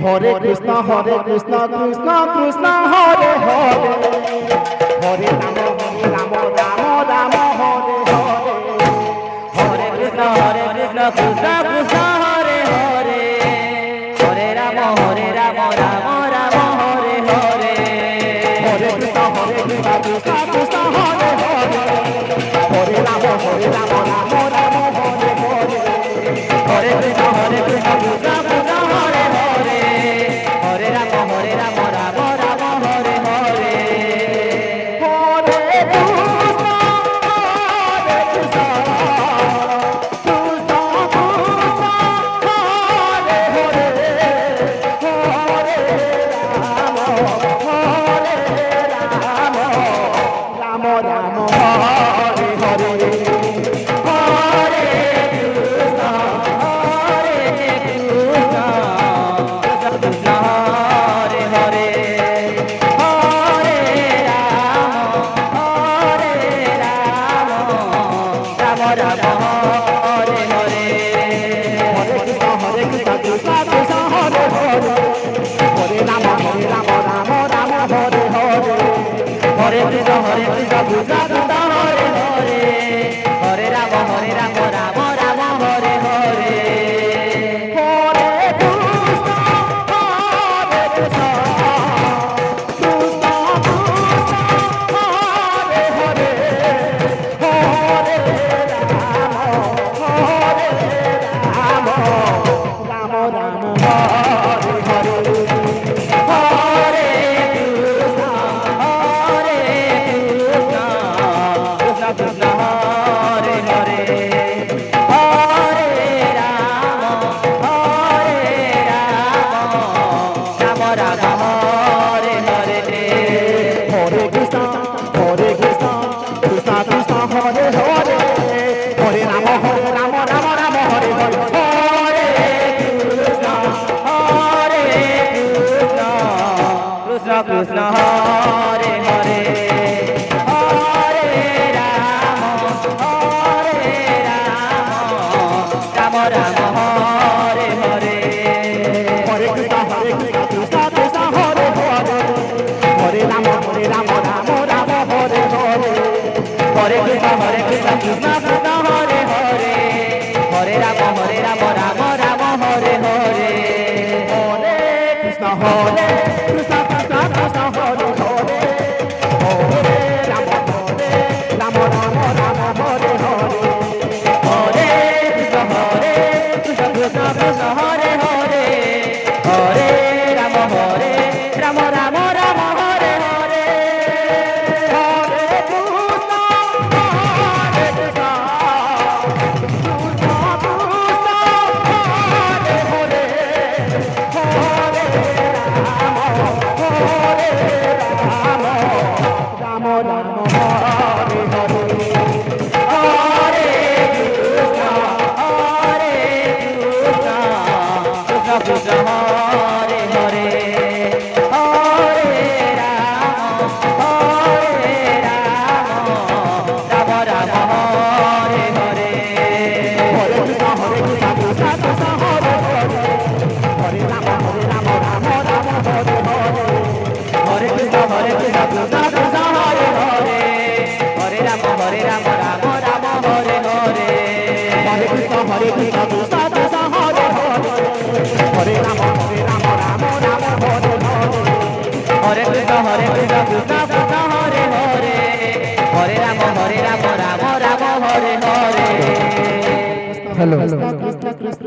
Hare Krishna Krishna Krishna Hare Hare, Hare Ram Ram Ram Hare Hare, Hare Krishna Krishna Krishna Hare Hare, Hare Ram Ram Ram Hare Hare, Hare Krishna Krishna Krishna Hare Hare, Hare Ram Ram Ram Hare Hare, Hare Krishna Krishna Krishna Hare Hare, Hare Ram Ram Ram Hare Hare, Hare Krishna Krishna Krishna Hare Hare, Hare Ram Ram Ram Hare Hare, Hare Krishna Krishna Hare Hare, Hare Ram Ram Ram Hare Hare, Hare Krishna Krishna Krishna Hare Hare, Hare Ram Ram Ram Hare Hare, Hare Krishna Krishna Krishna Hare Hare, Hare Ram Ram Ram Hare Hare, Hare Krishna Krishna Krishna Hare Hare, Hare Ram Ram Ram Hare Hare, Hare Krishna Krishna Krishna Hare Hare, Hare Ram Ram Ram Hare Hare, Hare Krishna Krishna Krishna Hare Hare, Hare Ram Ram Ram Hare Hare, Hare Krishna Krishna Krishna Hare Hare, Hare Ram Ram Ram Hare Hare, Hare Krishna Krishna Krishna Hare Hare, Hare Ram Ram Hare Hare, Hare Krishna Krishna Krishna Hare Hare, Hare Ram Ram Ram Hare Hare, Hare Krishna Krishna Krishna Hare Hare, Hare Ram Ram Hare Hare, Hare Krishna Krishna Krishna Hare Hare, Hare Ram Ram Hare Hare, Hare Krishna Krishna Hare Hare, Hare Ram Ram Hare Hare, Hare Krishna Krishna Krishna Hare Hare, Hare Ram Ram Ram Hare Hare, Hare Krishna Krishna Krishna Hare Hare, Hare Ram Ram Hare Hare, Hare Krishna Krishna Krishna Hare Hare, Hare Ram Ram Hare Hare, Hare Krishna Krishna Krishna Hare Hare, Hare Ram Ram Hare Hare, Hare Krishna Krishna Krishna Hare Hare, Hare Ram Ram Hare Hare. Hello Krishna Krishna